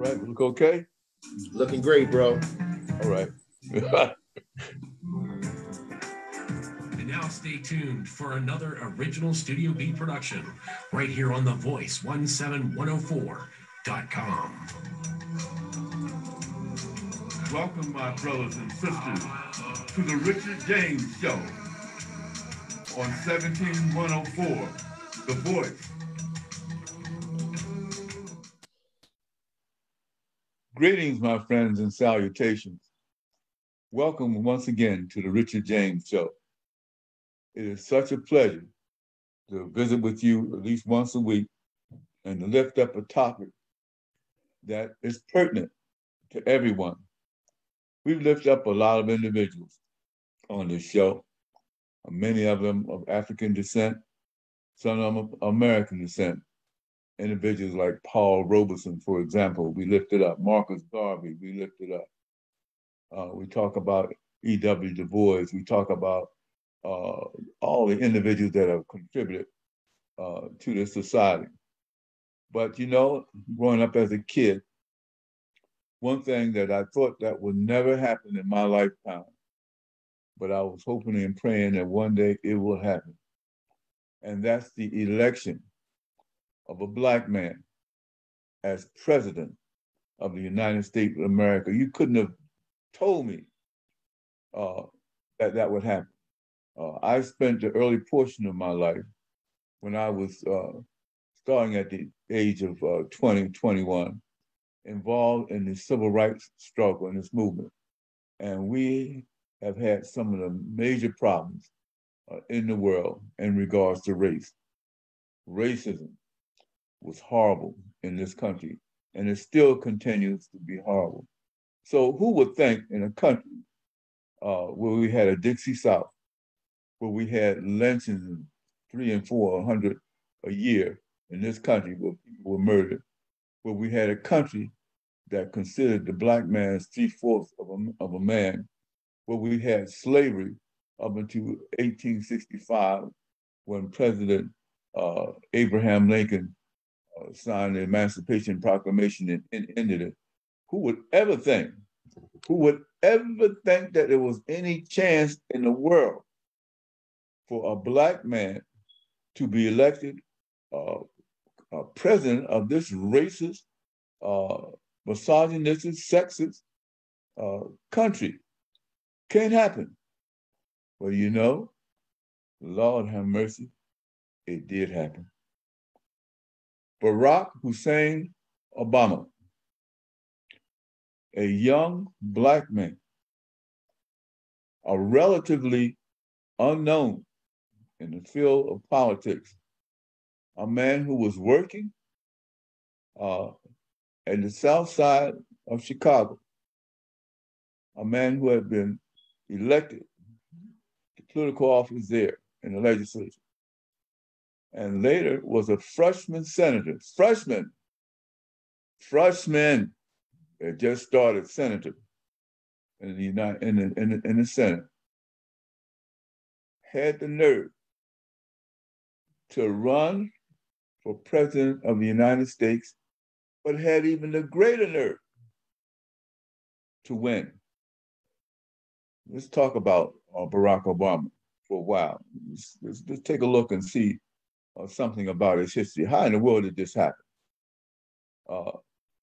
Right, we look okay? Looking great, bro. All right. And now stay tuned for another original Studio B production right here on the Voice17104.com. Welcome, my brothers and sisters, to the Richard James Show on 17104, The Voice. Greetings, my friends, and salutations. Welcome once again to the Richard James Show. It is such a pleasure to visit with you at least once a week and to lift up a topic that is pertinent to everyone. We've lifted up a lot of individuals on this show, many of them of African descent, some of them of American descent. Individuals like Paul Robeson, for example, we lifted up. Marcus Garvey, we lifted up. We talk about E.W. Du Bois. We talk about all the individuals that have contributed to this society. But, you know, growing up as a kid, one thing that I thought that would never happen in my lifetime, but I was hoping and praying that one day it will happen. And that's the election of a Black man as president of the United States of America. You couldn't have told me that would happen. I spent the early portion of my life when I was starting at the age of 20, 21, involved in the civil rights struggle in this movement. And we have had some of the major problems in the world in regards to race. Racism was horrible in this country, and it still continues to be horrible. So who would think in a country where we had a Dixie South, where we had lynchings, 300 and 400 a year in this country where people were murdered, where we had a country that considered the Black man's 3/4 of a man, where we had slavery up until 1865 when President Abraham Lincoln signed the Emancipation Proclamation and ended it. Who would ever think that there was any chance in the world for a Black man to be elected president of this racist, misogynistic, sexist country? Can't happen. Well, you know, Lord have mercy, it did happen. Barack Hussein Obama, a young Black man, a relatively unknown in the field of politics, a man who was working at the south side of Chicago, a man who had been elected to political office there in the legislature, and later was a freshman senator, freshman that just started senator in the Senate, had the nerve to run for president of the United States, but had even the greater nerve to win. Let's talk about Barack Obama for a while. Let's take a look and see something about his history. How in the world did this happen? A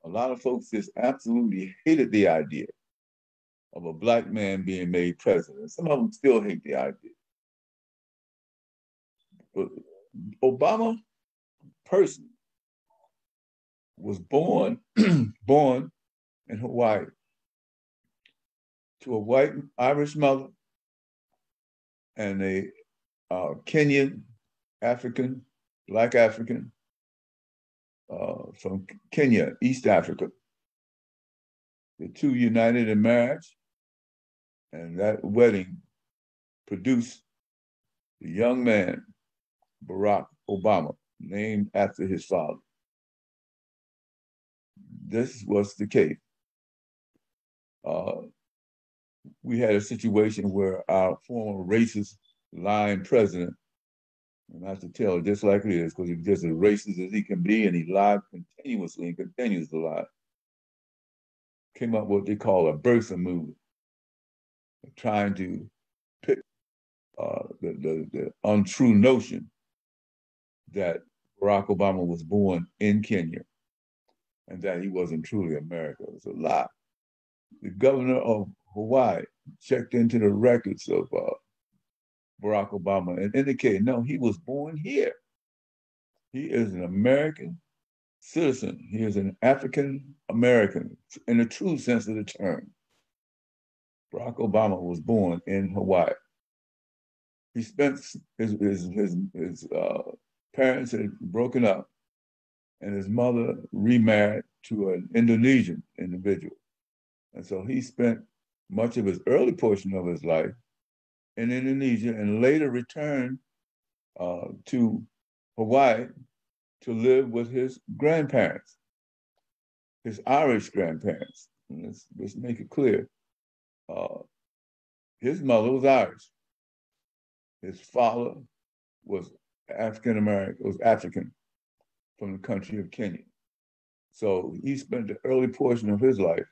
lot of folks just absolutely hated the idea of a Black man being made president. Some of them still hate the idea. But Obama person was born in Hawaii to a white Irish mother and a Kenyan African, Black African, from Kenya, East Africa. The two united in marriage, and that wedding produced the young man, Barack Obama, named after his father. This was the case. We had a situation where our former racist lying president, and I have to tell it just like it is, because he's just as racist as he can be, and he lied continuously and continues to lie. came up with what they call a birther movement, trying to pick the untrue notion that Barack Obama was born in Kenya and that he wasn't truly American. It was a lie. The governor of Hawaii checked into the records of Barack Obama and indicated, no, he was born here. He is an American citizen. He is an African American in the true sense of the term. Barack Obama was born in Hawaii. He spent his parents had broken up, and his mother remarried to an Indonesian individual. And so he spent much of his early portion of his life in Indonesia and later returned to Hawaii to live with his grandparents, his Irish grandparents. And let's make it clear. His mother was Irish. His father was African-American, was African from the country of Kenya. So he spent the early portion of his life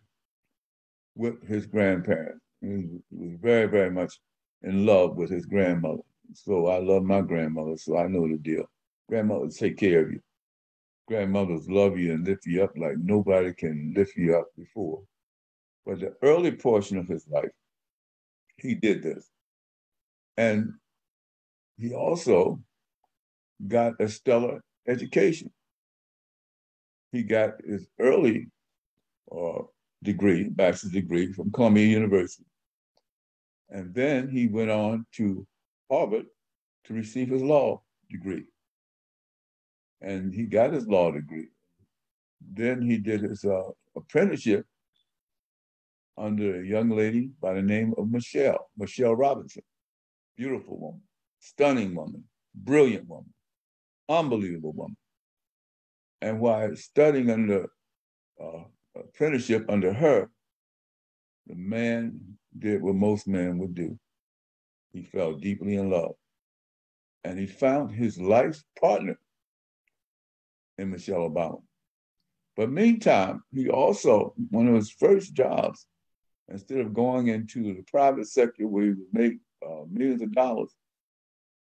with his grandparents. He was very, very much in love with his grandmother. So I love my grandmother, so I know the deal. Grandmothers take care of you. Grandmothers love you and lift you up like nobody can lift you up before. But the early portion of his life, he did this. And he also got a stellar education. He got his early degree, bachelor's degree from Columbia University. And then he went on to Harvard to receive his law degree. And he got his law degree. Then he did his apprenticeship under a young lady by the name of Michelle Robinson. Beautiful woman, stunning woman, brilliant woman, unbelievable woman. And while studying under apprenticeship under her, the man did what most men would do. He fell deeply in love. And he found his life's partner in Michelle Obama. But meantime, he also, one of his first jobs, instead of going into the private sector where he would make millions of dollars,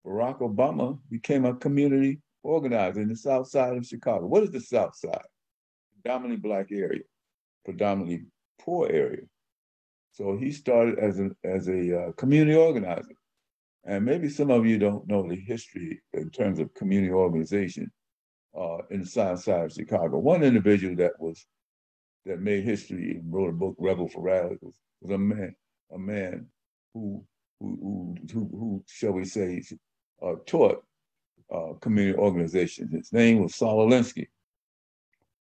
Barack Obama became a community organizer in the South Side of Chicago. What is the South Side? Predominantly Black area, predominantly poor area. So he started as a community organizer. And maybe some of you don't know the history in terms of community organization in the South Side of Chicago. One individual that made history and wrote a book, Rebel for Radicals, was a man who shall we say, taught community organization. His name was Saul Alinsky.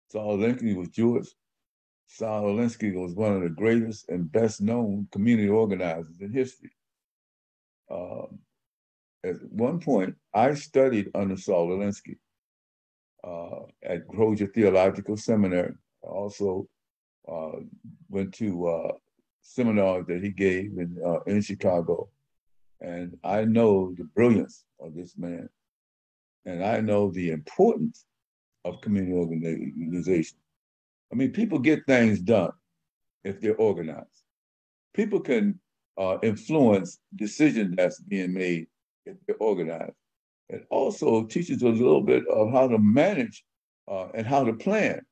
Saul Alinsky was Jewish. Saul Alinsky was one of the greatest and best known community organizers in history. At one point, I studied under Saul Alinsky at Georgia Theological Seminary. I also went to seminars that he gave in Chicago. And I know the brilliance of this man. And I know the importance of community organization. I mean, people get things done if they're organized. People can influence decisions that's being made if they're organized. It also teaches us a little bit of how to manage and how to plan.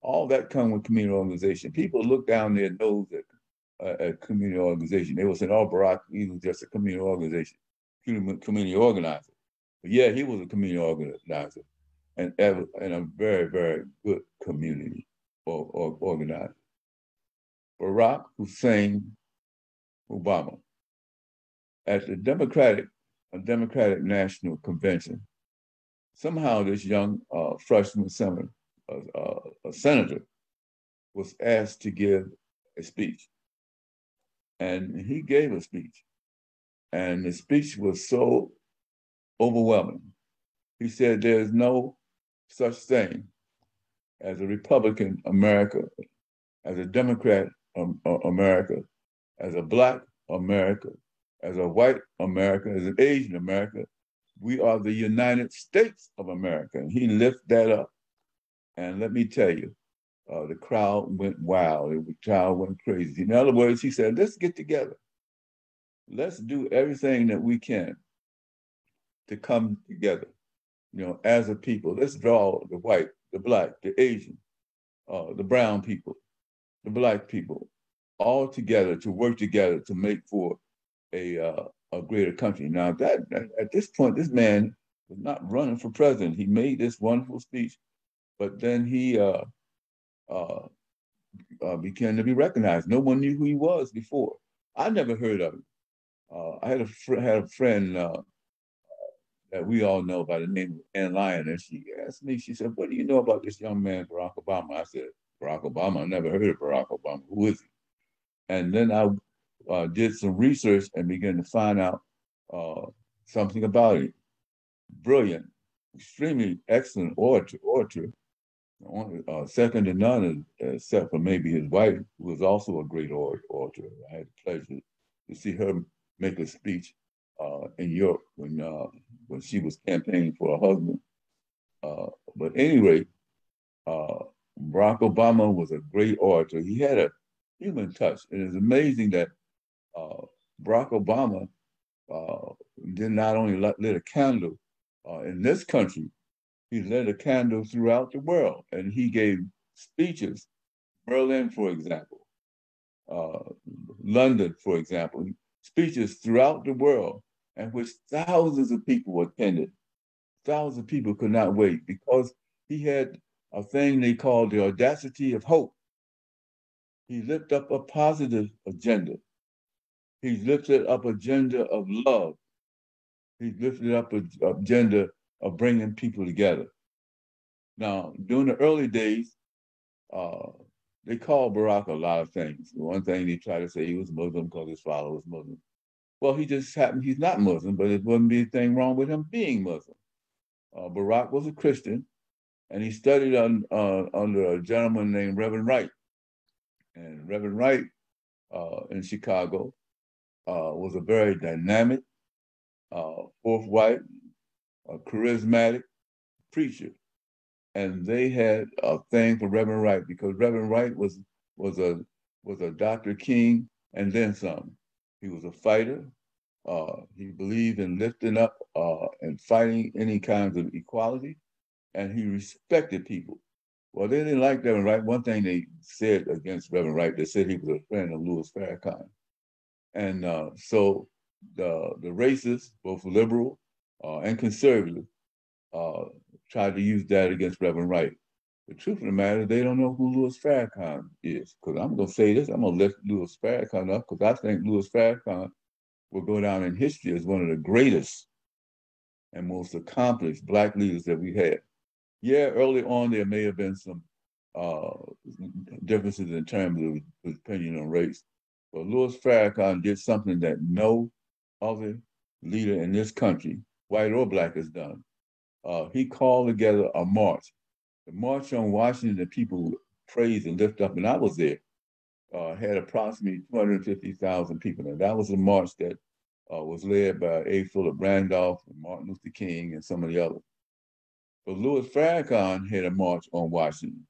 All that comes with community organization. People look down their nose at community organization. They will say, oh, Barack, he was just a community organization, community organizer. But yeah, he was a community organizer and a very, very good community organizer. Barack Hussein Obama, at the Democratic National Convention, somehow this young freshman senator was asked to give a speech. And he gave a speech. And the speech was so overwhelming. He said, there's no such thing as a Republican America, as a Democrat America, as a Black America, as a white America, as an Asian America. We are the United States of America. And he lifted that up. And let me tell you, the crowd went wild. The crowd went crazy. In other words, he said, let's get together. Let's do everything that we can to come together, as a people. Let's draw the white, the black, the Asian, the brown people, the black people, all together to work together to make for a greater country. Now, that at this point, this man was not running for president. He made this wonderful speech, but then he began to be recognized. No one knew who he was before. I never heard of him. I had a friend that we all know by the name of Ann Lyon, and she asked me, she said, what do you know about this young man, Barack Obama? I said, Barack Obama? I never heard of Barack Obama. Who is he? And then I did some research and began to find out something about him. Brilliant, extremely excellent orator, second to none, except for maybe his wife, who was also a great orator. I had the pleasure to see her make a speech in Europe when she was campaigning for her husband. But anyway, Barack Obama was a great orator. He had a human touch, and it's amazing that Barack Obama did not only lit a candle in this country, he lit a candle throughout the world, and he gave speeches. Berlin, for example, London, for example, speeches throughout the world, and which thousands of people attended. Thousands of people could not wait because he had a thing they called the audacity of hope. He lifted up a positive agenda. He lifted up an agenda of love. He lifted up an agenda of bringing people together. Now, during the early days, they called Barack a lot of things. One thing they tried to say he was Muslim because his father was Muslim. Well, he just happened, he's not Muslim, but it wouldn't be a thing wrong with him being Muslim. Barack was a Christian, and he studied under a gentleman named Reverend Wright. And Reverend Wright in Chicago was a very dynamic, forthright, charismatic preacher. And they had a thing for Reverend Wright because Reverend Wright was a Dr. King and then some. He was a fighter. He believed in lifting up and fighting any kinds of equality, and he respected people. Well, they didn't like Reverend Wright. One thing they said against Reverend Wright, they said he was a friend of Louis Farrakhan. And so the racists, both liberal and conservative, tried to use that against Reverend Wright. The truth of the matter, they don't know who Louis Farrakhan is. Because I'm going to say this, I'm going to lift Louis Farrakhan up because I think Louis Farrakhan will go down in history as one of the greatest and most accomplished Black leaders that we had. Yeah, early on there may have been some differences in terms of his opinion on race, but Louis Farrakhan did something that no other leader in this country, white or Black, has done. He called together a march. The March on Washington that people praise and lift up, and I was there, had approximately 250,000 people. And that was a march that was led by A. Philip Randolph and Martin Luther King and some of the others. But Louis Farrakhan had a march on Washington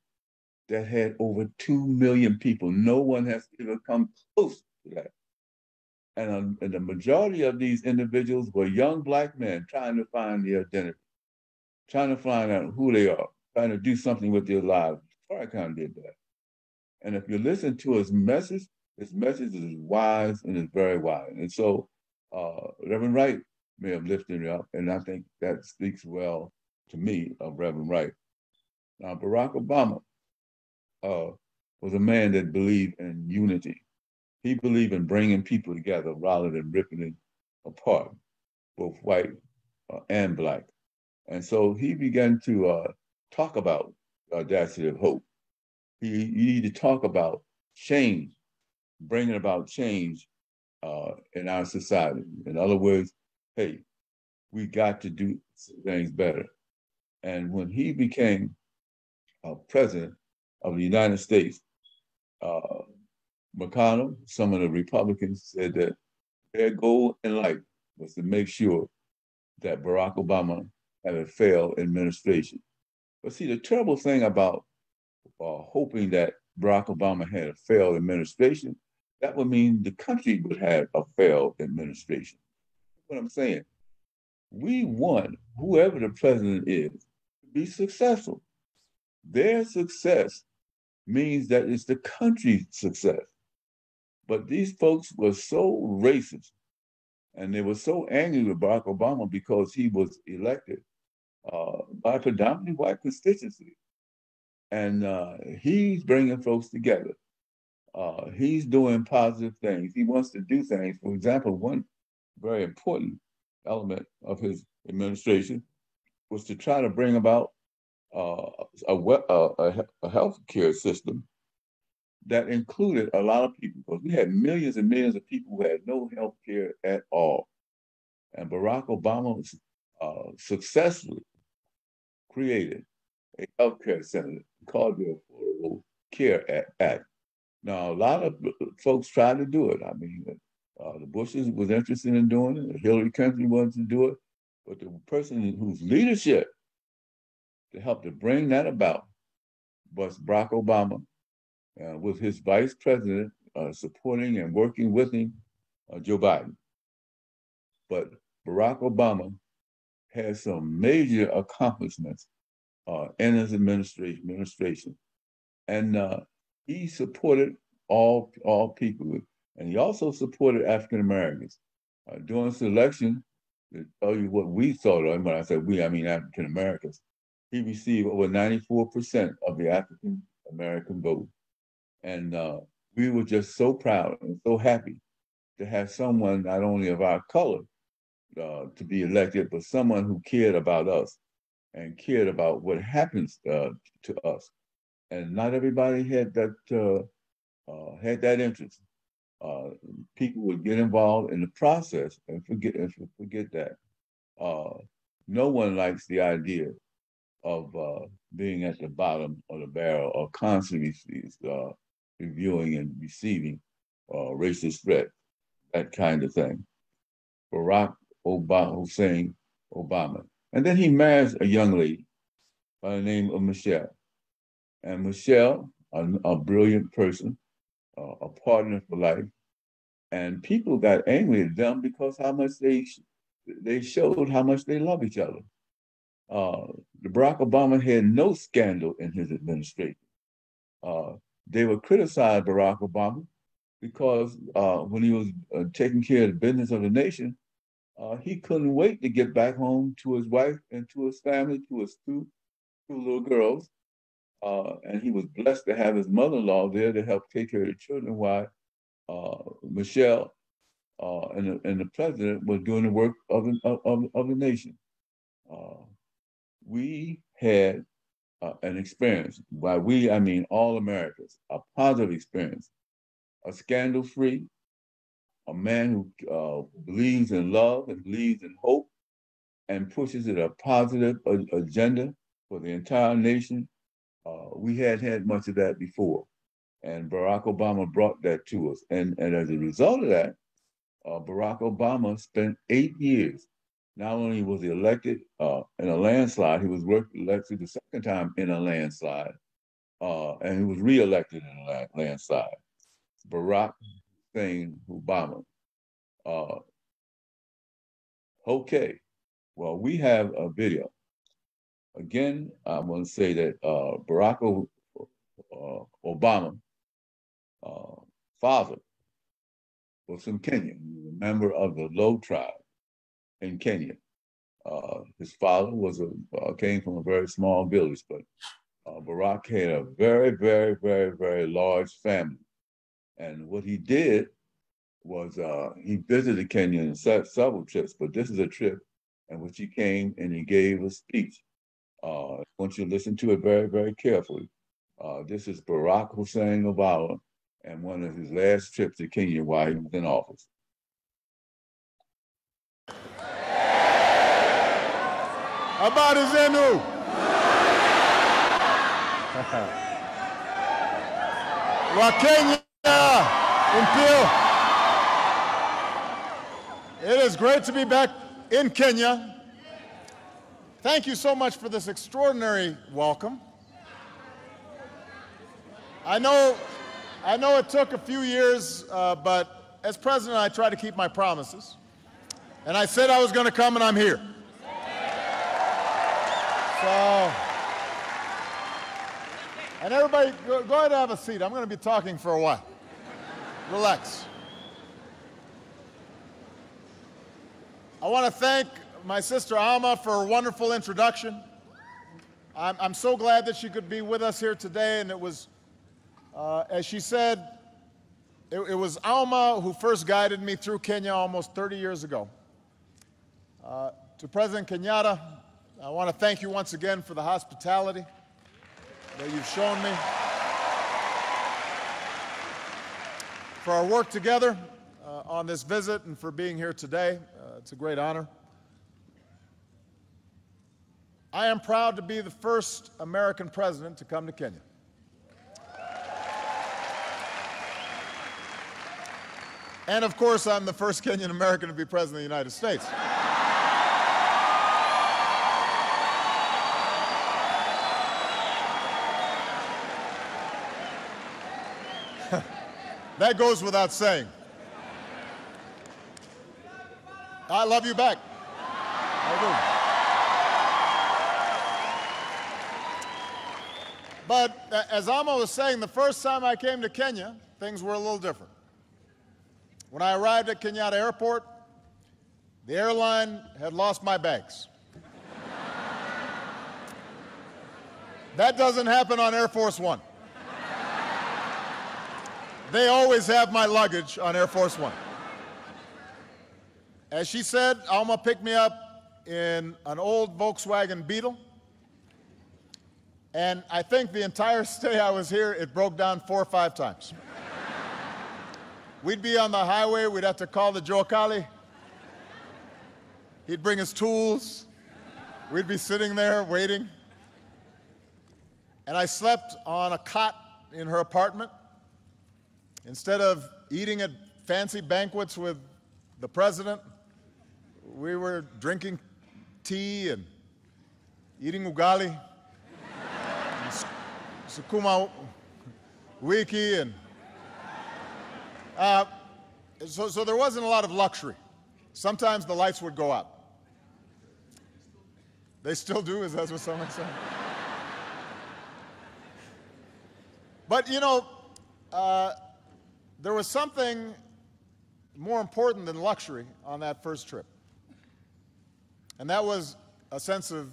that had over 2 million people. No one has ever come close to that. And the majority of these individuals were young Black men trying to find their identity, trying to find out who they are, trying to do something with their lives. Farrakhan did that. And if you listen to his message is wise and is very wise. And so Reverend Wright may have lifted it up, and I think that speaks well to me of Reverend Wright. Now, Barack Obama was a man that believed in unity. He believed in bringing people together rather than ripping it apart, both white and Black. And so he began to talk about the audacity of hope. You need to talk about change, bringing about change in our society. In other words, hey, we got to do things better. And when he became president of the United States, McConnell, some of the Republicans said that their goal in life was to make sure that Barack Obama had a failed administration. But see, the terrible thing about hoping that Barack Obama had a failed administration, that would mean the country would have a failed administration. That's what I'm saying. We want whoever the president is to be successful. Their success means that it's the country's success. But these folks were so racist and they were so angry with Barack Obama because he was elected by a predominantly white constituency. And he's bringing folks together. He's doing positive things. He wants to do things. For example, one very important element of his administration was to try to bring about a health care system that included a lot of people, because we had millions and millions of people who had no health care at all. And Barack Obama successfully created a health care center called the Affordable Care Act. Now, a lot of folks tried to do it. I mean, the Bushes was interested in doing it. Hillary Clinton wanted to do it. But the person whose leadership to help to bring that about was Barack Obama, with his vice president supporting and working with him, Joe Biden. But Barack Obama has some major accomplishments in his administration. And he supported all people. And he also supported African Americans. During selection, to tell you what we thought of him, when I said we, I mean African Americans, he received over 94% of the African American vote. And we were just so proud and so happy to have someone not only of our color to be elected, but someone who cared about us and cared about what happens to us. And not everybody had that interest. People would get involved in the process and forget that. No one likes the idea of being at the bottom of the barrel or constantly reviewing and receiving racist threat, that kind of thing. Barack Hussein Obama. And then he marries a young lady by the name of Michelle. And Michelle, a brilliant person, a partner for life. And people got angry at them because how much they showed how much they love each other. Barack Obama had no scandal in his administration. They would criticize Barack Obama because when he was taking care of the business of the nation, he couldn't wait to get back home to his wife and to his family, to his two little girls. And he was blessed to have his mother-in-law there to help take care of the children while Michelle and the president were doing the work of the nation. We had an experience, by we, I mean all Americans, a positive experience, a scandal-free, a man who believes in love and believes in hope and pushes it a positive agenda for the entire nation. We hadn't had much of that before. And Barack Obama brought that to us. And as a result of that, Barack Obama spent 8 years. Not only was he elected in a landslide, he was elected the second time in a landslide, and he was reelected in a landslide. Barack Hussein Obama. Okay, well, we have a video. Again, I want to say that Barack Obama father was from Kenya. He was a member of the Low tribe in Kenya. His father came from a very small village, but Barack had a very, very, very, very large family. And what he did was he visited Kenya in several trips, but this is a trip in which he came and he gave a speech. I want you to listen to it very, very carefully. This is Barack Hussein Obama and one of his last trips to Kenya while he was in office. Habari zenu. Wa Kenya Impio. It is great to be back in Kenya. Thank you so much for this extraordinary welcome. I know it took a few years, but as president, I try to keep my promises. And I said I was going to come, and I'm here. So, and everybody, go ahead and have a seat. I'm going to be talking for a while. Relax. I want to thank my sister Alma for a wonderful introduction. I'm so glad that she could be with us here today, and it was, as she said, it was Alma who first guided me through Kenya almost 30 years ago. To President Kenyatta, I want to thank you once again for the hospitality that you've shown me, for our work together on this visit, and for being here today. It's a great honor. I am proud to be the first American president to come to Kenya. And of course, I'm the first Kenyan American to be president of the United States. That goes without saying. I love you back. I do. But as Alma was saying, the first time I came to Kenya, things were a little different. When I arrived at Kenyatta Airport, the airline had lost my bags. That doesn't happen on Air Force One. They always have my luggage on Air Force One. As she said, Alma picked me up in an old Volkswagen Beetle. And I think the entire stay I was here, it broke down 4 or 5 times. We'd be on the highway, we'd have to call the Jokali. He'd bring his tools. We'd be sitting there waiting. And I slept on a cot in her apartment. Instead of eating at fancy banquets with the president, we were drinking tea and eating ugali, and sukuma wiki, and so there wasn't a lot of luxury. Sometimes the lights would go out. They still do, is that what someone said? But you know, there was something more important than luxury on that first trip. And that was a sense of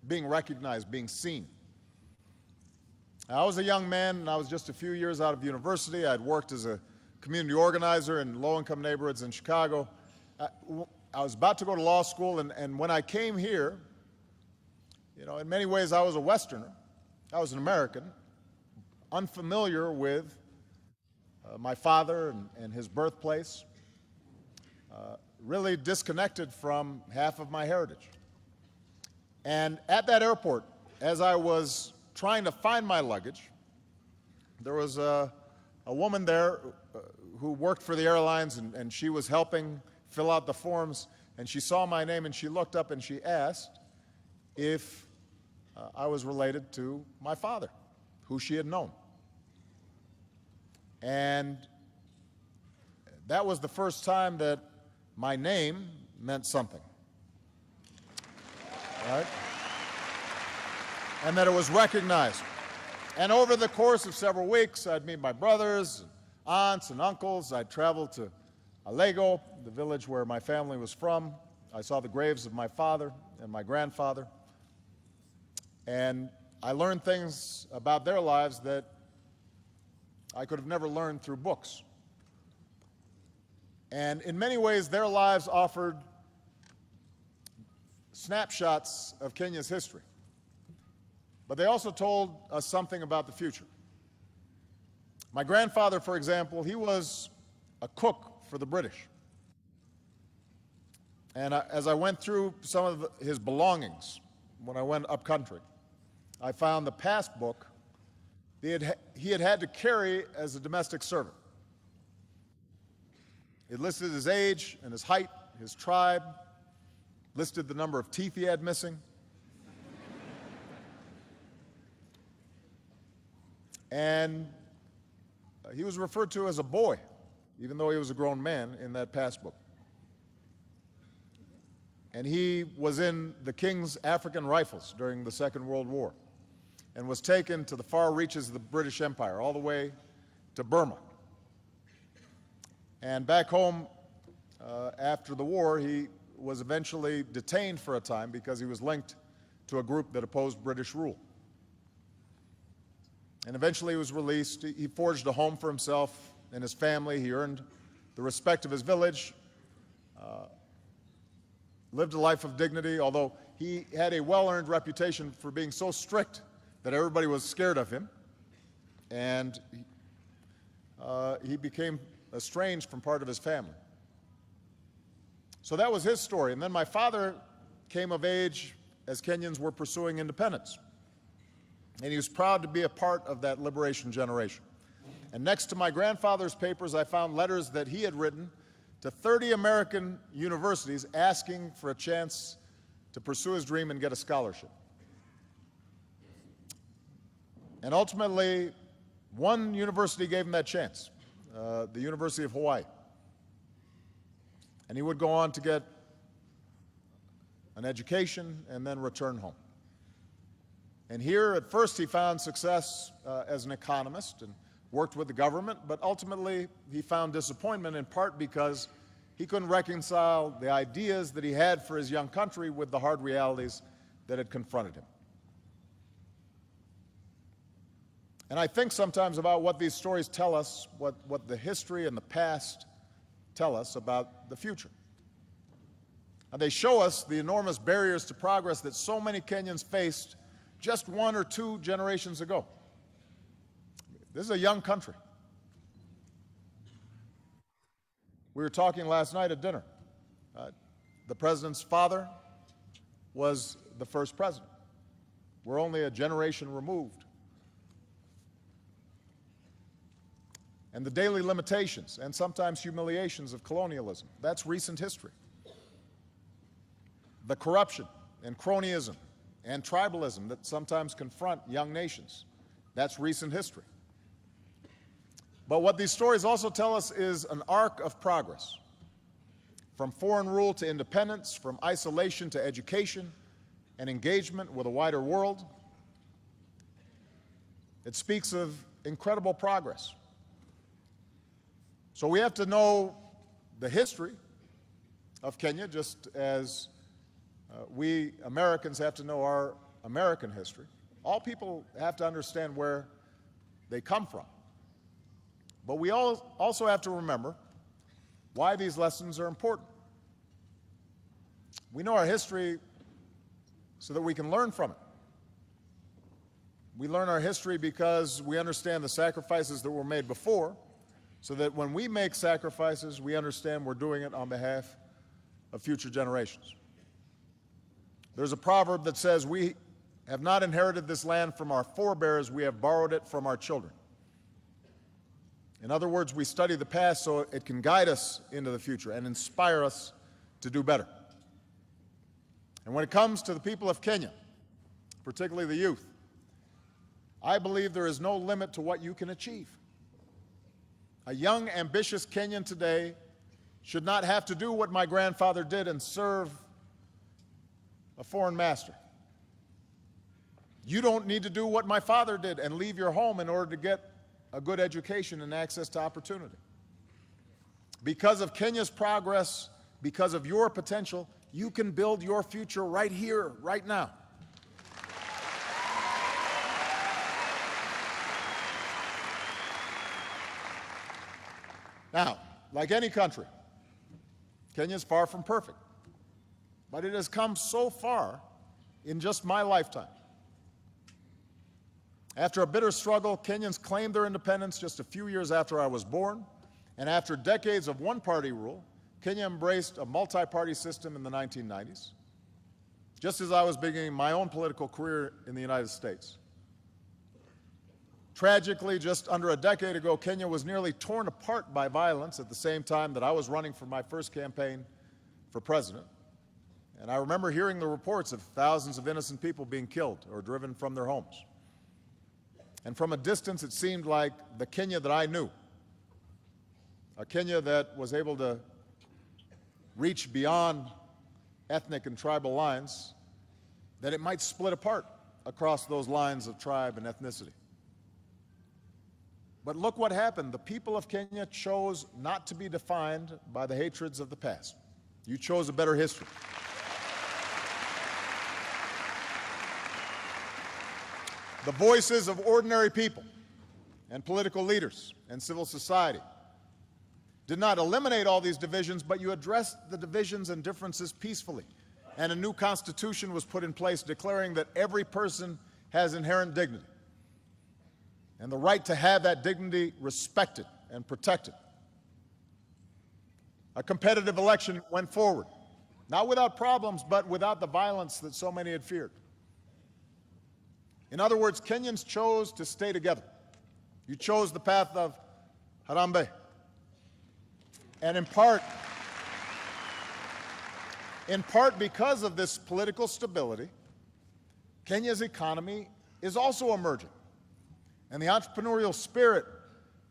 being recognized, being seen. I was a young man, and I was just a few years out of university. I'd worked as a community organizer in low-income neighborhoods in Chicago. I was about to go to law school, and when I came here, you know, in many ways I was a Westerner. I was an American, unfamiliar with my father and his birthplace, really disconnected from half of my heritage. And at that airport, as I was trying to find my luggage, there was a woman there who worked for the airlines, and she was helping fill out the forms, and she saw my name, and she looked up and she asked if I was related to my father, who she had known. And that was the first time that my name meant something, right? And that it was recognized. And over the course of several weeks, I'd meet my brothers, aunts, and uncles. I'd travel to Alego, the village where my family was from. I saw the graves of my father and my grandfather. And I learned things about their lives that I could have never learned through books. And in many ways, their lives offered snapshots of Kenya's history. But they also told us something about the future. My grandfather, for example, he was a cook for the British. And as I went through some of his belongings when I went up country, I found the passbook he had to carry as a domestic servant. It listed his age and his height, his tribe, listed the number of teeth he had missing. And he was referred to as a boy, even though he was a grown man in that passbook. And he was in the King's African Rifles during the Second World War and was taken to the far reaches of the British Empire, all the way to Burma. And back home, after the war, he was eventually detained for a time because he was linked to a group that opposed British rule. And eventually he was released. He forged a home for himself and his family. He earned the respect of his village, lived a life of dignity, although he had a well-earned reputation for being so strict that everybody was scared of him. And he became estranged from part of his family. So that was his story. And then my father came of age as Kenyans were pursuing independence. And he was proud to be a part of that liberation generation. And next to my grandfather's papers, I found letters that he had written to 30 American universities asking for a chance to pursue his dream and get a scholarship. And ultimately, one university gave him that chance, the University of Hawaii. And he would go on to get an education and then return home. And here, at first, he found success as an economist and worked with the government, but ultimately he found disappointment in part because he couldn't reconcile the ideas that he had for his young country with the hard realities that had confronted him. And I think sometimes about what these stories tell us, what the history and the past tell us about the future. And they show us the enormous barriers to progress that so many Kenyans faced just 1 or 2 generations ago. This is a young country. We were talking last night at dinner. The president's father was the first president. We're only a generation removed. And the daily limitations and sometimes humiliations of colonialism, that's recent history. The corruption and cronyism and tribalism that sometimes confront young nations, that's recent history. But what these stories also tell us is an arc of progress. From foreign rule to independence, from isolation to education and engagement with a wider world. It speaks of incredible progress. So we have to know the history of Kenya, just as we Americans have to know our American history. All people have to understand where they come from. But we also have to remember why these lessons are important. We know our history so that we can learn from it. We learn our history because we understand the sacrifices that were made before, so that when we make sacrifices, we understand we're doing it on behalf of future generations. There's a proverb that says, "We have not inherited this land from our forebears, we have borrowed it from our children." In other words, we study the past so it can guide us into the future and inspire us to do better. And when it comes to the people of Kenya, particularly the youth, I believe there is no limit to what you can achieve. A young, ambitious Kenyan today should not have to do what my grandfather did and serve a foreign master. You don't need to do what my father did and leave your home in order to get a good education and access to opportunity. Because of Kenya's progress, because of your potential, you can build your future right here, right now. Now, like any country, Kenya is far from perfect, but it has come so far in just my lifetime. After a bitter struggle, Kenyans claimed their independence just a few years after I was born, and after decades of one-party rule, Kenya embraced a multi-party system in the 1990s, just as I was beginning my own political career in the United States. Tragically, just under a decade ago, Kenya was nearly torn apart by violence at the same time that I was running for my first campaign for president. And I remember hearing the reports of thousands of innocent people being killed or driven from their homes. And from a distance, it seemed like the Kenya that I knew, a Kenya that was able to reach beyond ethnic and tribal lines, that it might split apart across those lines of tribe and ethnicity. But look what happened. The people of Kenya chose not to be defined by the hatreds of the past. You chose a better history. The voices of ordinary people and political leaders and civil society did not eliminate all these divisions, but you addressed the divisions and differences peacefully. And a new constitution was put in place declaring that every person has inherent dignity and the right to have that dignity respected and protected. A competitive election went forward, not without problems, but without the violence that so many had feared. In other words, Kenyans chose to stay together. You chose the path of Harambee. And in part because of this political stability, Kenya's economy is also emerging. And the entrepreneurial spirit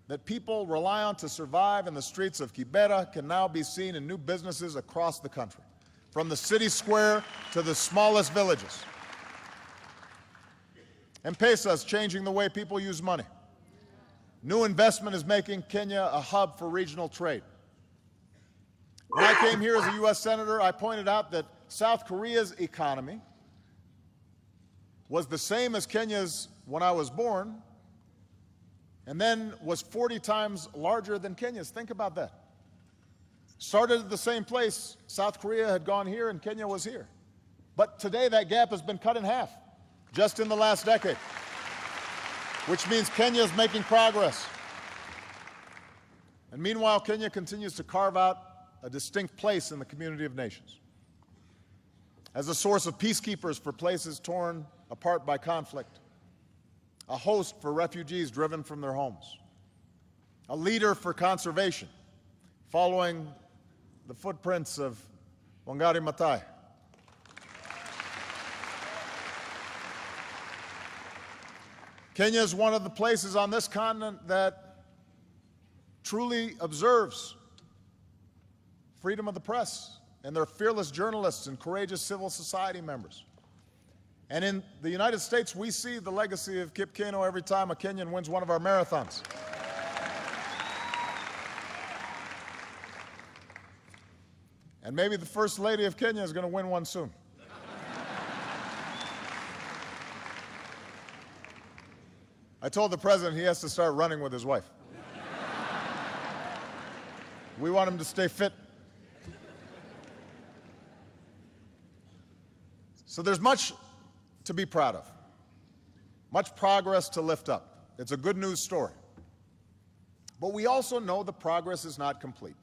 that people rely on to survive in the streets of Kibera can now be seen in new businesses across the country, from the city square to the smallest villages. M-Pesa is changing the way people use money. New investment is making Kenya a hub for regional trade. When I came here as a U.S. Senator, I pointed out that South Korea's economy was the same as Kenya's when I was born, and then was 40 times larger than Kenya's. Think about that. Started at the same place. South Korea had gone here and Kenya was here. But today that gap has been cut in half, just in the last decade, which means Kenya is making progress. And meanwhile, Kenya continues to carve out a distinct place in the community of nations as a source of peacekeepers for places torn apart by conflict, a host for refugees driven from their homes, a leader for conservation, following the footprints of Wangari Maathai. Kenya is one of the places on this continent that truly observes freedom of the press, and their fearless journalists and courageous civil society members. And in the United States, we see the legacy of Kip Keino every time a Kenyan wins one of our marathons. And maybe the First Lady of Kenya is going to win one soon. I told the president he has to start running with his wife. We want him to stay fit. So there's much to be proud of, much progress to lift up. It's a good news story. But we also know the progress is not complete.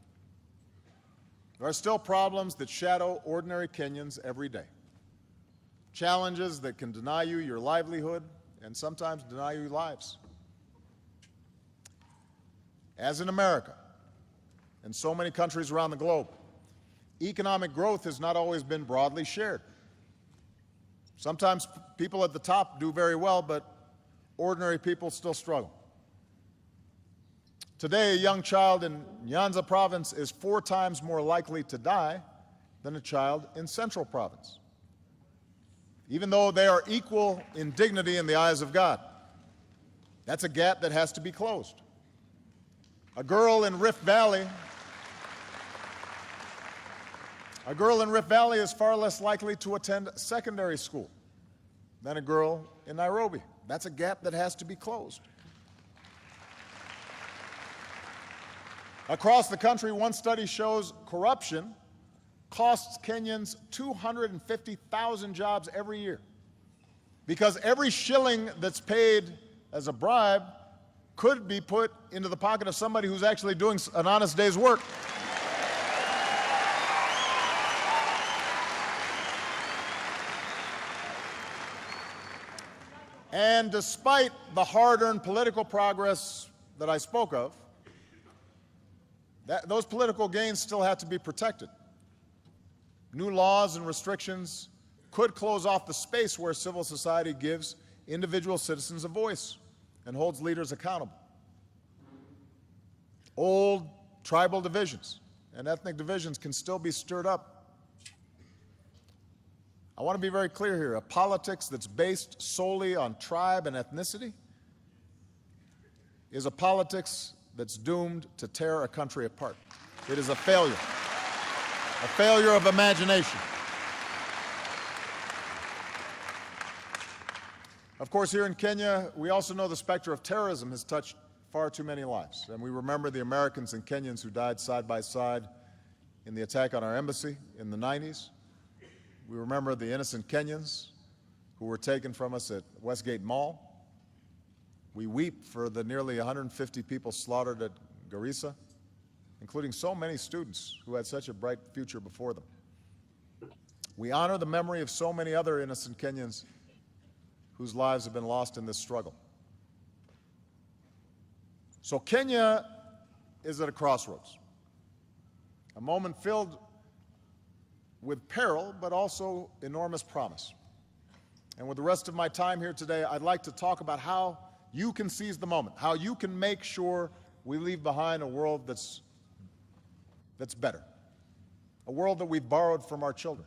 There are still problems that shadow ordinary Kenyans every day. Challenges that can deny you your livelihood and sometimes deny you lives. As in America and so many countries around the globe, economic growth has not always been broadly shared. Sometimes people at the top do very well, but ordinary people still struggle. Today, a young child in Nyanza province is 4 times more likely to die than a child in Central province, even though they are equal in dignity in the eyes of God. That's a gap that has to be closed. A girl in Rift Valley is far less likely to attend secondary school than a girl in Nairobi. That's a gap that has to be closed. Across the country, one study shows corruption costs Kenyans 250,000 jobs every year, because every shilling that's paid as a bribe could be put into the pocket of somebody who's actually doing an honest day's work. And despite the hard-earned political progress that I spoke of, those political gains still have to be protected. New laws and restrictions could close off the space where civil society gives individual citizens a voice. and holds leaders accountable. Old tribal divisions and ethnic divisions can still be stirred up. I want to be very clear here. A politics that's based solely on tribe and ethnicity is a politics that's doomed to tear a country apart. It is a failure of imagination. Of course, here in Kenya, we also know the specter of terrorism has touched far too many lives. And we remember the Americans and Kenyans who died side by side in the attack on our embassy in the 90s. We remember the innocent Kenyans who were taken from us at Westgate Mall. We weep for the nearly 150 people slaughtered at Garissa, including so many students who had such a bright future before them. We honor the memory of so many other innocent Kenyans whose lives have been lost in this struggle. So Kenya is at a crossroads, a moment filled with peril, but also enormous promise. And with the rest of my time here today, I'd like to talk about how you can seize the moment, how you can make sure we leave behind a world that's better, a world that we've borrowed from our children.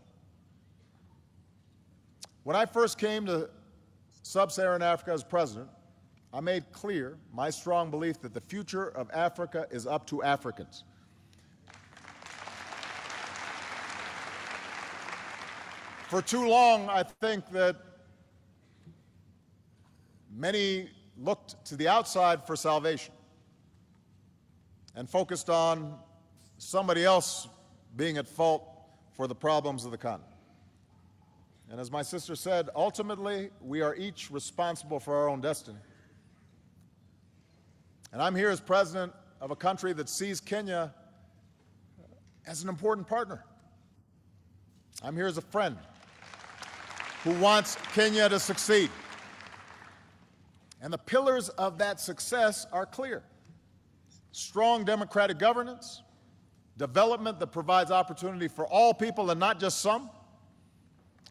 When I first came to Sub-Saharan Africa as president, I made clear my strong belief that the future of Africa is up to Africans. For too long, I think that many looked to the outside for salvation and focused on somebody else being at fault for the problems of the continent. And as my sister said, ultimately, we are each responsible for our own destiny. And I'm here as president of a country that sees Kenya as an important partner. I'm here as a friend who wants Kenya to succeed. And the pillars of that success are clear: strong democratic governance, development that provides opportunity for all people and not just some,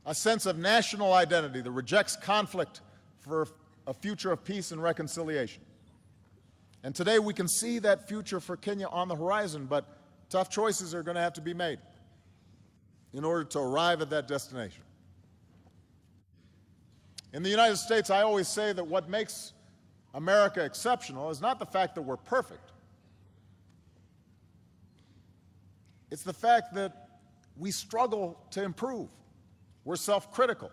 a sense of national identity that rejects conflict for a future of peace and reconciliation. And today we can see that future for Kenya on the horizon, but tough choices are going to have to be made in order to arrive at that destination. In the United States, I always say that what makes America exceptional is not the fact that we're perfect. It's the fact that we struggle to improve. We're self-critical.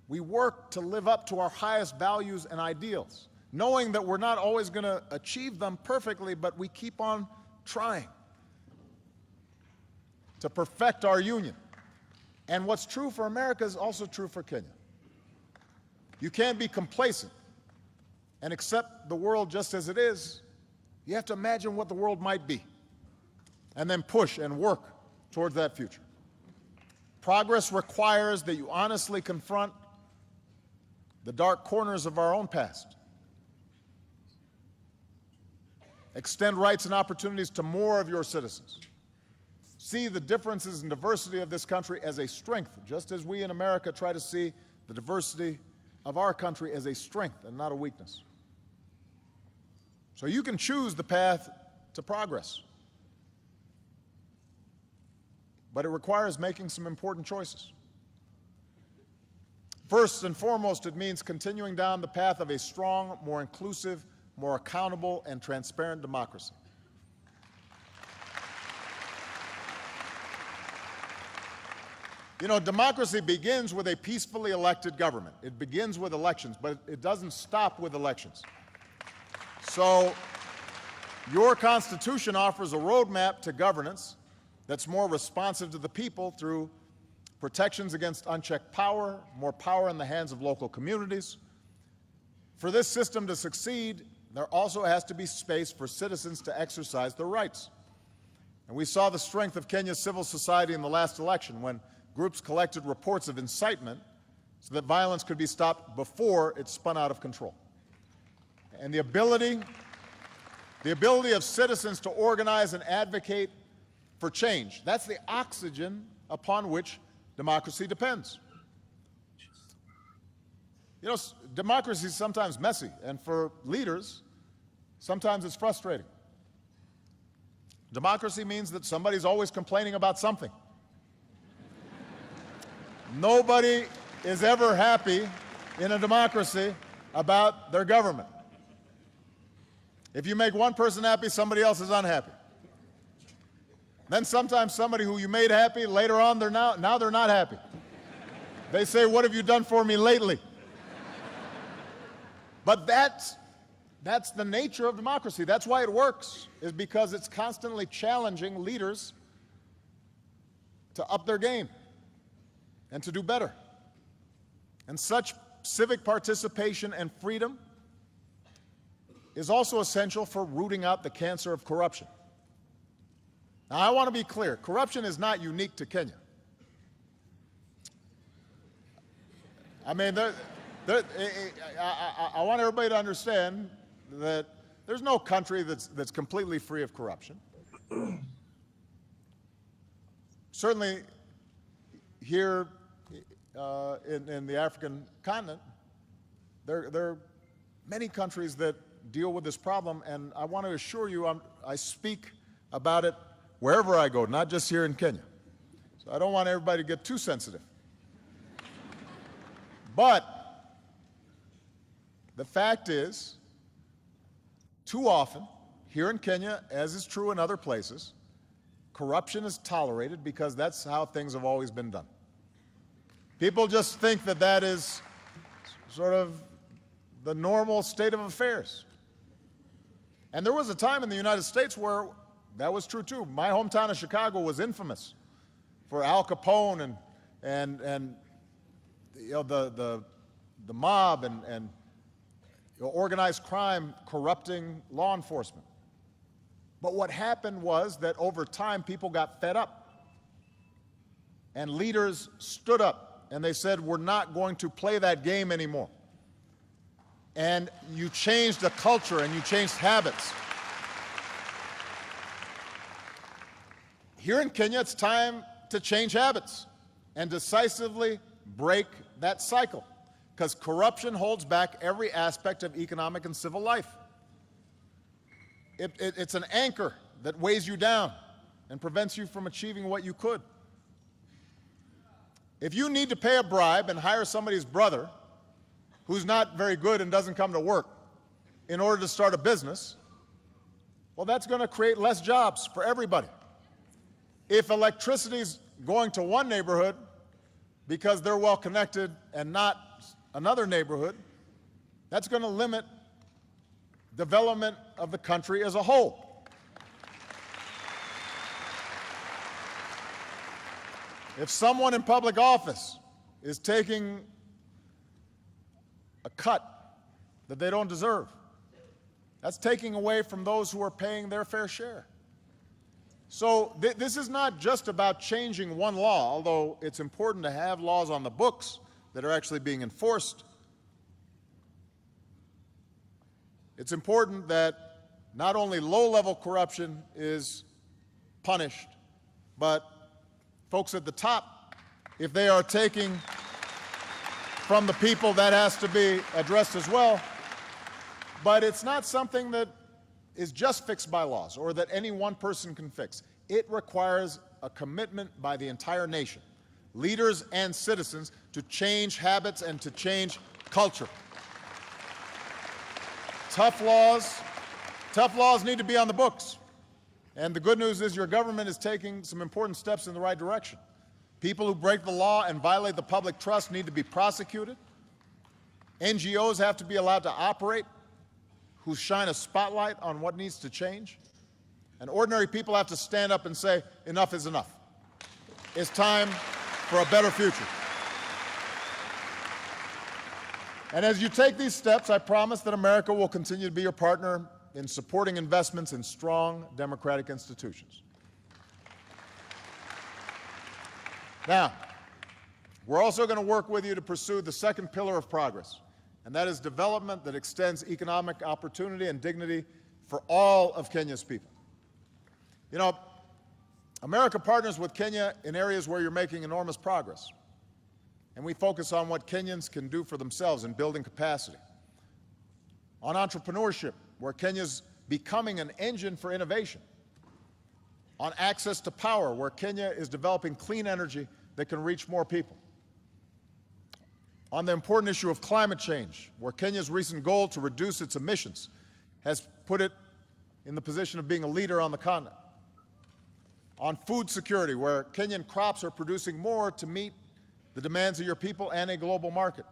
We work to live up to our highest values and ideals, knowing that we're not always going to achieve them perfectly, but we keep on trying to perfect our union. And what's true for America is also true for Kenya. You can't be complacent and accept the world just as it is. You have to imagine what the world might be and then push and work towards that future. Progress requires that you honestly confront the dark corners of our own past, extend rights and opportunities to more of your citizens, see the differences and diversity of this country as a strength, just as we in America try to see the diversity of our country as a strength and not a weakness. So you can choose the path to progress, but it requires making some important choices. First and foremost, it means continuing down the path of a strong, more inclusive, more accountable, and transparent democracy. You know, democracy begins with a peacefully elected government. It begins with elections, but it doesn't stop with elections. So your Constitution offers a roadmap to governance that's more responsive to the people through protections against unchecked power, more power in the hands of local communities. For this system to succeed, there also has to be space for citizens to exercise their rights. And we saw the strength of Kenya's civil society in the last election when groups collected reports of incitement so that violence could be stopped before it spun out of control. And the ability of citizens to organize and advocate for change, that's the oxygen upon which democracy depends. You know, democracy is sometimes messy, and for leaders, sometimes it's frustrating. Democracy means that somebody's always complaining about something. Nobody is ever happy in a democracy about their government. If you make one person happy, somebody else is unhappy. Then sometimes somebody who you made happy, later on now they're not happy. They say, "What have you done for me lately?" But that's the nature of democracy. That's why it works, is because it's constantly challenging leaders to up their game and to do better. And such civic participation and freedom is also essential for rooting out the cancer of corruption. Now, I want to be clear. Corruption is not unique to Kenya. I mean, I want everybody to understand that there's no country that's completely free of corruption. Certainly, here in the African continent, there are many countries that deal with this problem, and I want to assure you I speak about it wherever I go, not just here in Kenya. So I don't want everybody to get too sensitive. But the fact is, too often, here in Kenya, as is true in other places, corruption is tolerated because that's how things have always been done. People just think that that is sort of the normal state of affairs. And there was a time in the United States where that was true too. My hometown of Chicago was infamous for Al Capone and you know, the mob and organized crime corrupting law enforcement. But what happened was that over time people got fed up, and leaders stood up and they said, "We're not going to play that game anymore." And you changed the culture and you changed habits. Here in Kenya, it's time to change habits and decisively break that cycle, because corruption holds back every aspect of economic and civil life. It's an anchor that weighs you down and prevents you from achieving what you could. If you need to pay a bribe and hire somebody's brother who's not very good and doesn't come to work in order to start a business, well, that's going to create less jobs for everybody. If electricity is going to one neighborhood because they're well connected and not another neighborhood, that's going to limit development of the country as a whole. If someone in public office is taking a cut that they don't deserve, that's taking away from those who are paying their fair share. So this is not just about changing one law, although it's important to have laws on the books that are actually being enforced. It's important that not only low-level corruption is punished, but folks at the top, if they are taking from the people, that has to be addressed as well. But it's not something that is just fixed by laws or that any one person can fix. It requires a commitment by the entire nation, leaders and citizens, to change habits and to change culture. Tough laws need to be on the books. And the good news is your government is taking some important steps in the right direction. People who break the law and violate the public trust need to be prosecuted. NGOs have to be allowed to operate, who shine a spotlight on what needs to change. And ordinary people have to stand up and say, enough is enough. It's time for a better future. And as you take these steps, I promise that America will continue to be your partner in supporting investments in strong democratic institutions. Now, we're also going to work with you to pursue the second pillar of progress, and that is development that extends economic opportunity and dignity for all of Kenya's people. You know, America partners with Kenya in areas where you're making enormous progress. and we focus on what Kenyans can do for themselves in building capacity. On entrepreneurship, where Kenya's becoming an engine for innovation. On access to power, where Kenya is developing clean energy that can reach more people. On the important issue of climate change, where Kenya's recent goal to reduce its emissions has put it in the position of being a leader on the continent. On food security, where Kenyan crops are producing more to meet the demands of your people and a global market.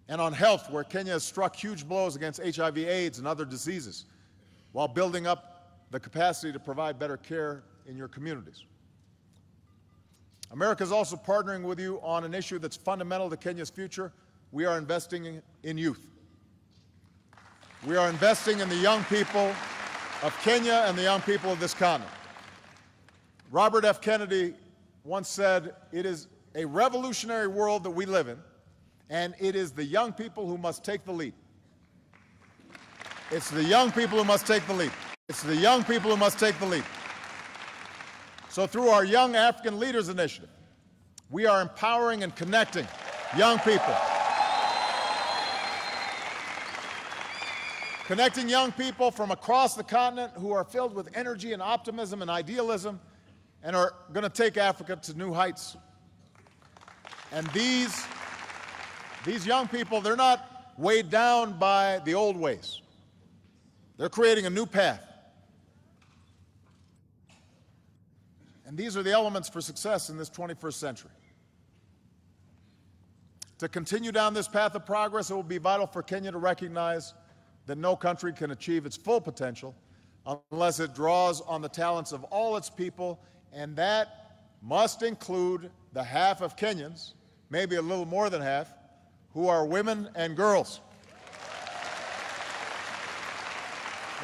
And on health, where Kenya has struck huge blows against HIV, AIDS, and other diseases, while building up the capacity to provide better care in your communities. America is also partnering with you on an issue that's fundamental to Kenya's future. We are investing in youth. We are investing in the young people of Kenya and the young people of this continent. Robert F. Kennedy once said, "It is a revolutionary world that we live in, and it is the young people who must take the lead." It's the young people who must take the lead. It's the young people who must take the lead. So through our Young African Leaders Initiative, we are empowering and connecting young people. Connecting young people from across the continent who are filled with energy and optimism and idealism and are going to take Africa to new heights. And these young people, they're not weighed down by the old ways. They're creating a new path. And these are the elements for success in this 21st century. To continue down this path of progress, it will be vital for Kenya to recognize that no country can achieve its full potential unless it draws on the talents of all its people, and that must include the half of Kenyans, maybe a little more than half, who are women and girls.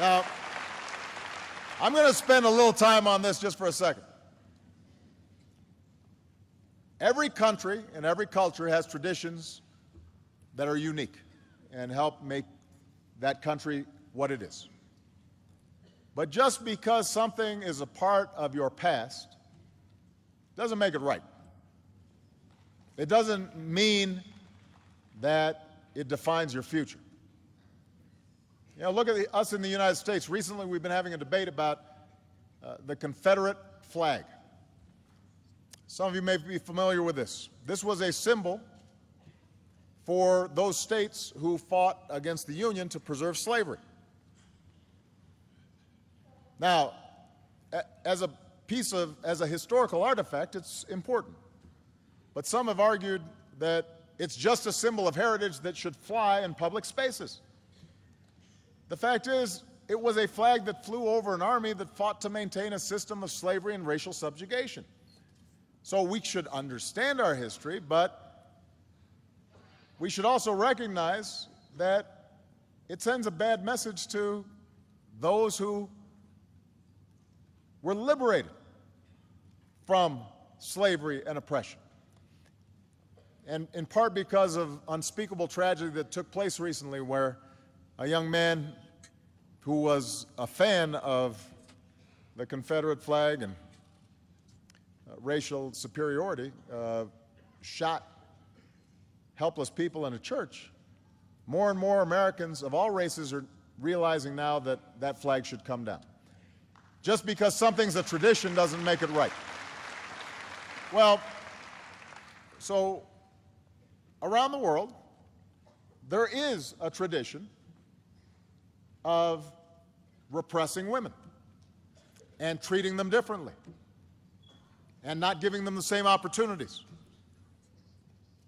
Now, I'm going to spend a little time on this just for a second. Every country and every culture has traditions that are unique and help make that country what it is. But just because something is a part of your past doesn't make it right. It doesn't mean that it defines your future. You know, look at us in the United States. Recently, we've been having a debate about the Confederate flag. Some of you may be familiar with this. This was a symbol for those states who fought against the Union to preserve slavery. Now, as a historical artifact, it's important. But some have argued that it's just a symbol of heritage that should fly in public spaces. The fact is, it was a flag that flew over an army that fought to maintain a system of slavery and racial subjugation. So we should understand our history, but we should also recognize that it sends a bad message to those who were liberated from slavery and oppression. And in part because of unspeakable tragedy that took place recently, where a young man who was a fan of the Confederate flag and racial superiority shot helpless people in a church. More and more Americans of all races are realizing now that that flag should come down. Just because something's a tradition doesn't make it right. Well, so around the world, there is a tradition of repressing women and treating them differently and not giving them the same opportunities,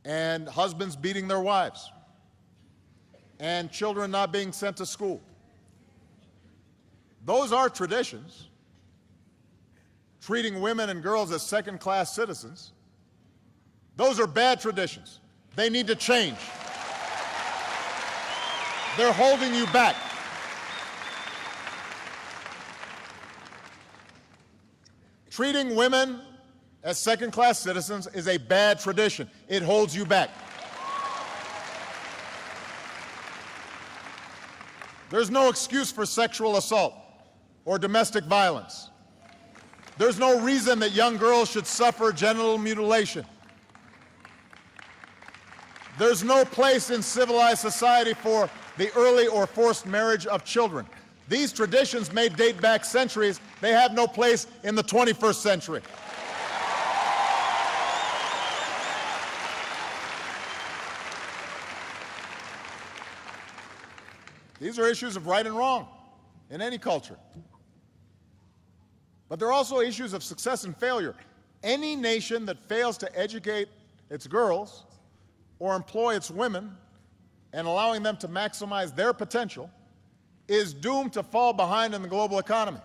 and husbands beating their wives, and children not being sent to school. Those are traditions. Treating women and girls as second-class citizens, those are bad traditions. They need to change. They're holding you back. Treating women as second-class citizens is a bad tradition. It holds you back. There's no excuse for sexual assault or domestic violence. There's no reason that young girls should suffer genital mutilation. There's no place in civilized society for the early or forced marriage of children. These traditions may date back centuries. They have no place in the 21st century. These are issues of right and wrong in any culture. But they're also issues of success and failure. Any nation that fails to educate its girls or employ its women and allowing them to maximize their potential is doomed to fall behind in the global economy.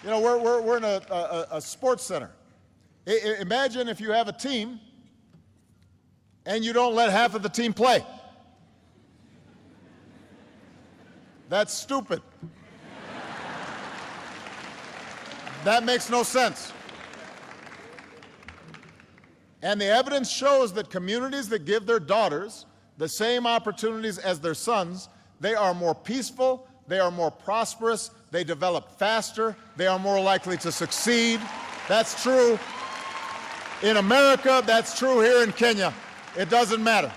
You know, we're in a sports center. Imagine if you have a team and you don't let half of the team play. That's stupid. That makes no sense. And the evidence shows that communities that give their daughters the same opportunities as their sons, they are more peaceful, they are more prosperous, they develop faster, they are more likely to succeed. That's true in America, that's true here in Kenya. It doesn't matter.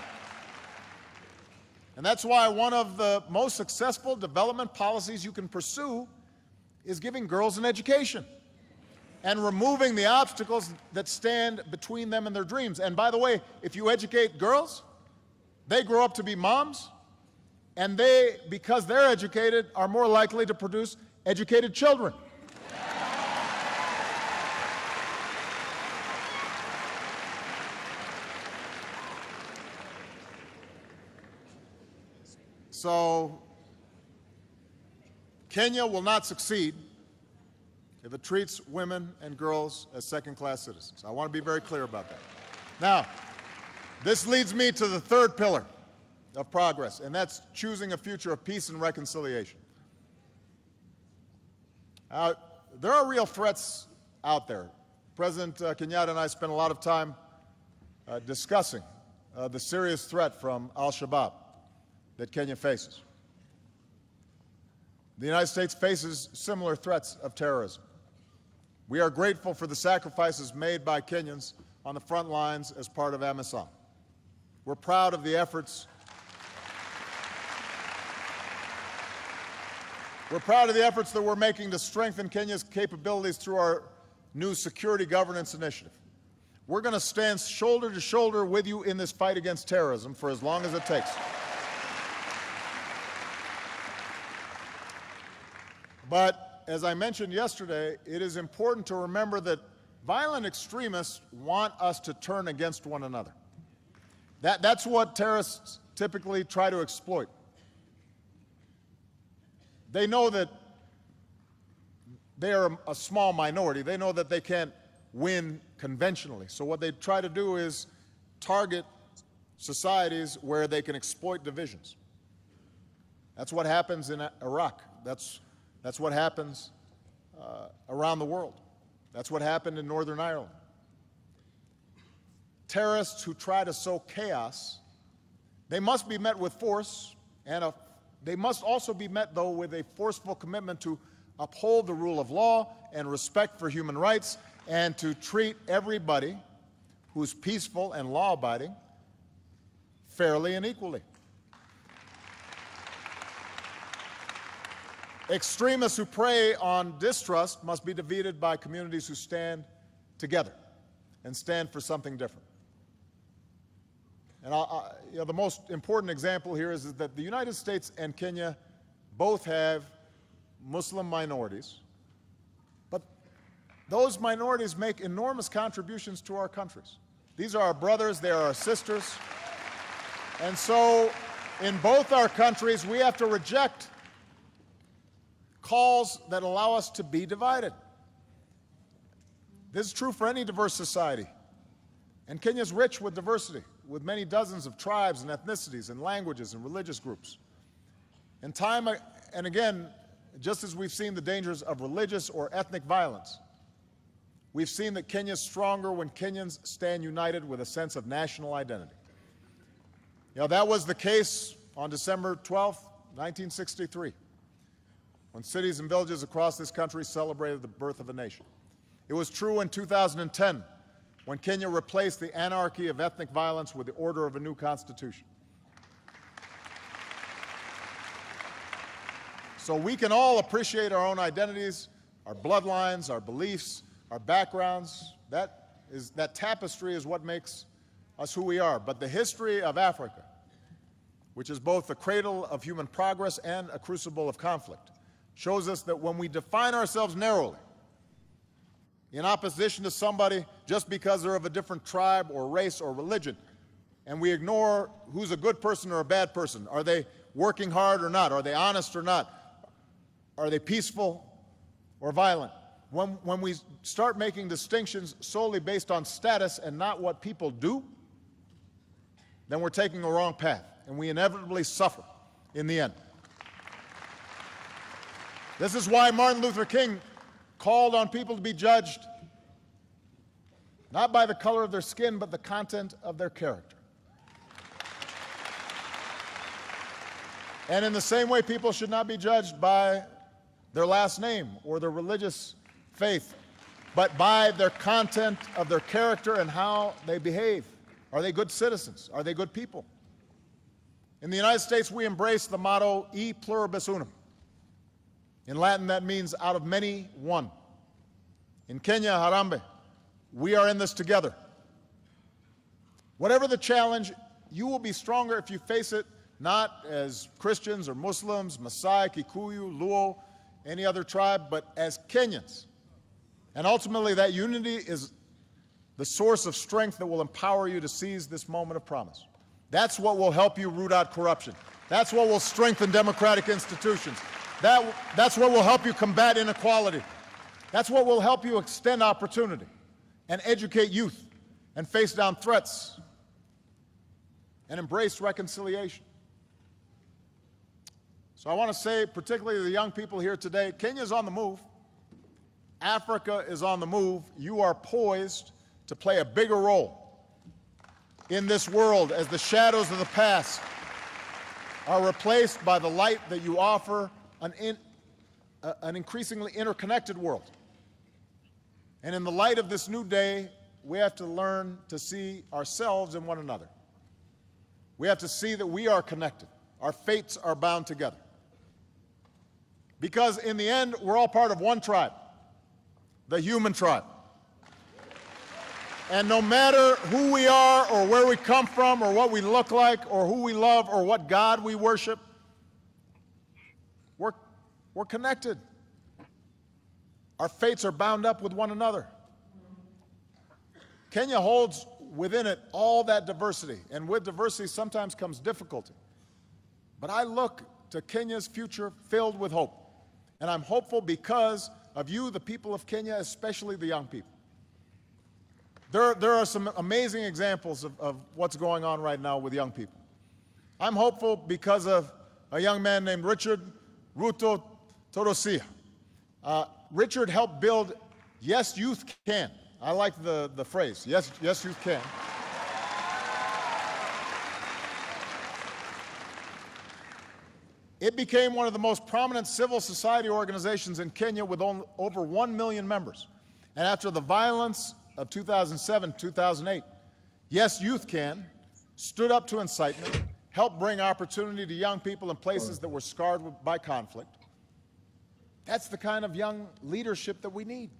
And that's why one of the most successful development policies you can pursue is giving girls an education and removing the obstacles that stand between them and their dreams. And by the way, if you educate girls, they grow up to be moms, and they, because they're educated, are more likely to produce educated children. So, Kenya will not succeed if it treats women and girls as second-class citizens. I want to be very clear about that. Now, this leads me to the third pillar of progress, and that's choosing a future of peace and reconciliation. There are real threats out there. President Kenyatta and I spent a lot of time discussing the serious threat from al-Shabaab that Kenya faces. The United States faces similar threats of terrorism. We are grateful for the sacrifices made by Kenyans on the front lines as part of AMISOM. We're proud of the efforts that we're making to strengthen Kenya's capabilities through our new security governance initiative. We're going to stand shoulder to shoulder with you in this fight against terrorism for as long as it takes. But as I mentioned yesterday, it is important to remember that violent extremists want us to turn against one another. That's what terrorists typically try to exploit. They know that they are a small minority. They know that they can't win conventionally. So what they try to do is target societies where they can exploit divisions. That's what happens in Iraq. That's what happens around the world. That's what happened in Northern Ireland. Terrorists who try to sow chaos, they must be met with force, and they must also be met, though, with a forceful commitment to uphold the rule of law and respect for human rights, and to treat everybody who's peaceful and law-abiding fairly and equally. Extremists who prey on distrust must be defeated by communities who stand together and stand for something different. And the most important example here is that the United States and Kenya both have Muslim minorities, but those minorities make enormous contributions to our countries. These are our brothers, they are our sisters, and so in both our countries we have to reject calls that allow us to be divided. This is true for any diverse society. And Kenya is rich with diversity, with many dozens of tribes and ethnicities and languages and religious groups. And time and again, just as we've seen the dangers of religious or ethnic violence, we've seen that Kenya is stronger when Kenyans stand united with a sense of national identity. You know, that was the case on December 12, 1963. When cities and villages across this country celebrated the birth of a nation. It was true in 2010 when Kenya replaced the anarchy of ethnic violence with the order of a new constitution. So we can all appreciate our own identities, our bloodlines, our beliefs, our backgrounds. That tapestry is what makes us who we are. But the history of Africa, which is both the cradle of human progress and a crucible of conflict, shows us that when we define ourselves narrowly, in opposition to somebody just because they're of a different tribe or race or religion, and we ignore who's a good person or a bad person, are they working hard or not, are they honest or not, are they peaceful or violent, when we start making distinctions solely based on status and not what people do, then we're taking a wrong path, and we inevitably suffer in the end. This is why Martin Luther King called on people to be judged not by the color of their skin, but the content of their character. And in the same way, people should not be judged by their last name or their religious faith, but by their content of their character and how they behave. Are they good citizens? Are they good people? In the United States, we embrace the motto, e pluribus unum. In Latin, that means out of many, one. In Kenya, Harambee, we are in this together. Whatever the challenge, you will be stronger if you face it not as Christians or Muslims, Maasai, Kikuyu, Luo, any other tribe, but as Kenyans. And ultimately, that unity is the source of strength that will empower you to seize this moment of promise. That's what will help you root out corruption. That's what will strengthen democratic institutions. That's what will help you combat inequality. That's what will help you extend opportunity and educate youth and face down threats and embrace reconciliation. So I want to say, particularly to the young people here today, Kenya is on the move. Africa is on the move. You are poised to play a bigger role in this world as the shadows of the past are replaced by the light that you offer an increasingly interconnected world. And in the light of this new day, we have to learn to see ourselves in one another. We have to see that we are connected. Our fates are bound together. Because in the end, we're all part of one tribe, the human tribe. And no matter who we are or where we come from or what we look like or who we love or what God we worship, we're connected. Our fates are bound up with one another. Kenya holds within it all that diversity, and with diversity sometimes comes difficulty. But I look to Kenya's future filled with hope. And I'm hopeful because of you, the people of Kenya, especially the young people. There are some amazing examples of what's going on right now with young people. I'm hopeful because of a young man named Richard Ruto Torosia. Richard helped build Yes, Youth Can. I like the phrase, yes, Youth Can. It became one of the most prominent civil society organizations in Kenya with over 1 million members. And after the violence of 2007, 2008, Yes, Youth Can stood up to incitement, helped bring opportunity to young people in places that were scarred by conflict. That's the kind of young leadership that we need.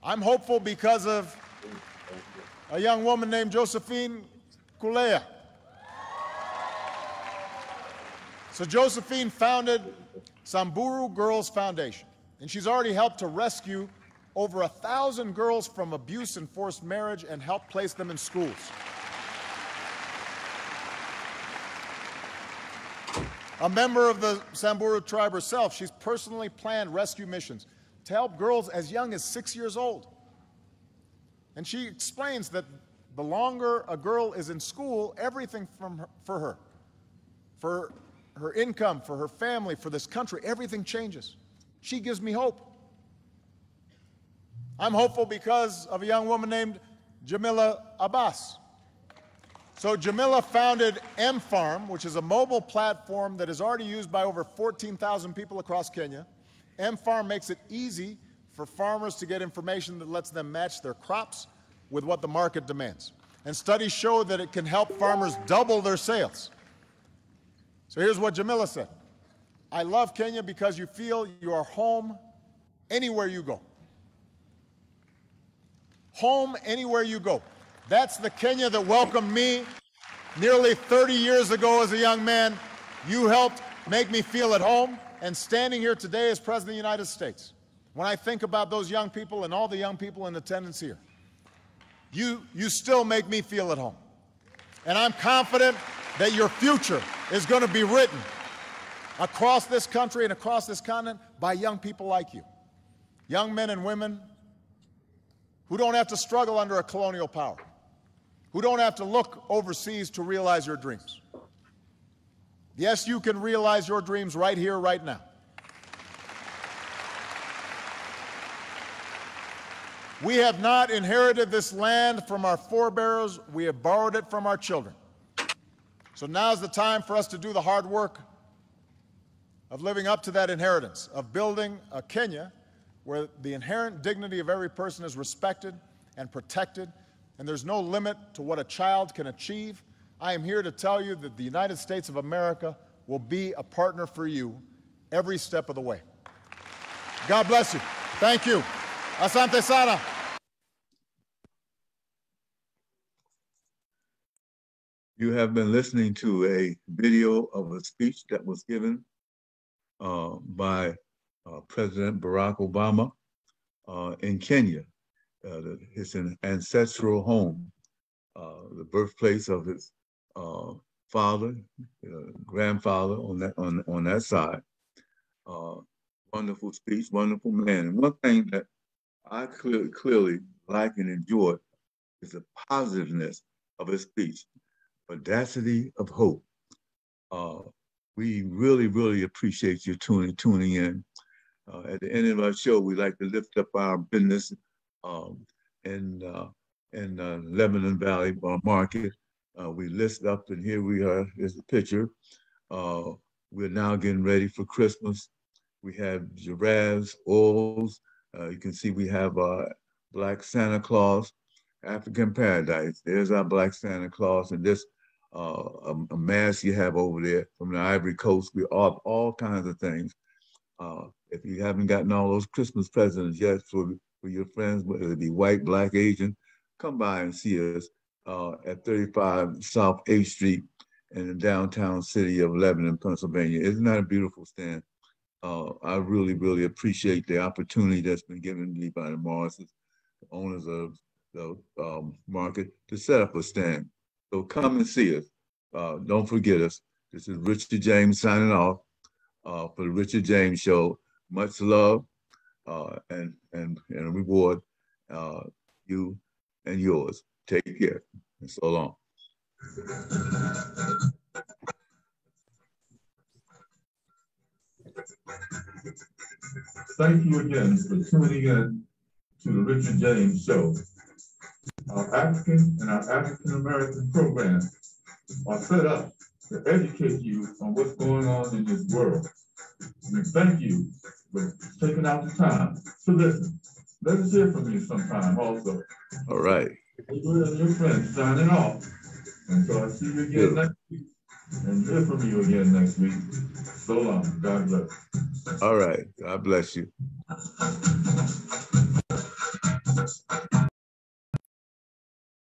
I'm hopeful because of a young woman named Josephine Kulea. So Josephine founded Samburu Girls Foundation, and she's already helped to rescue over 1,000 girls from abuse and forced marriage and helped place them in schools. A member of the Samburu tribe herself, she's personally planned rescue missions to help girls as young as 6 years old. And she explains that the longer a girl is in school, everything for her income, for her family, for this country, everything changes. She gives me hope. I'm hopeful because of a young woman named Jamila Abbas. So Jamila founded M-Farm, which is a mobile platform that is already used by over 14,000 people across Kenya. M-Farm makes it easy for farmers to get information that lets them match their crops with what the market demands. And studies show that it can help farmers double their sales. So here's what Jamila said. I love Kenya because you feel you are home anywhere you go. Home anywhere you go. That's the Kenya that welcomed me nearly 30 years ago as a young man. You helped make me feel at home, and standing here today as President of the United States, when I think about those young people and all the young people in attendance here, you still make me feel at home. And I'm confident that your future is going to be written across this country and across this continent by young people like you. Young men and women who don't have to struggle under a colonial power, who don't have to look overseas to realize your dreams. Yes, you can realize your dreams right here, right now. We have not inherited this land from our forebears. We have borrowed it from our children. So now's the time for us to do the hard work of living up to that inheritance, of building a Kenya where the inherent dignity of every person is respected and protected, and there's no limit to what a child can achieve. I am here to tell you that the United States of America will be a partner for you every step of the way. God bless you. Thank you. Asante sana. You have been listening to a video of a speech that was given by President Barack Obama in Kenya, his ancestral home, the birthplace of his father, grandfather on that side. Wonderful speech, wonderful man. And one thing that I clearly like and enjoy is the positiveness of his speech, audacity of hope. We really, really appreciate you tuning in. At the end of our show, we like to lift up our business in Lebanon Valley Market. We list up, and here we are. Here's the picture. We're now getting ready for Christmas. We have giraffes, oils. You can see we have Black Santa Claus, African Paradise. There's our Black Santa Claus, and this a mask you have over there from the Ivory Coast. We have all kinds of things. If you haven't gotten all those Christmas presents yet for your friends, whether it be white, black, Asian, come by and see us at 35 South 8th Street in the downtown city of Lebanon, Pennsylvania. Isn't that a beautiful stand? I really, really appreciate the opportunity that's been given me by the Morrises, the owners of the market, to set up a stand. So come and see us. Don't forget us. This is Richard James signing off for the Richard James Show. Much love and reward you and yours. Take care and so long. Thank you again for tuning in to the Richard James Show. Our African and our African American programs are set up to educate you on what's going on in this world. And thank you for taking out the time to listen. Let us hear from you sometime also. All right. You and your friends signing off. And so I'll see you again next week and hear from you again next week. So long. God bless. All right. God bless you.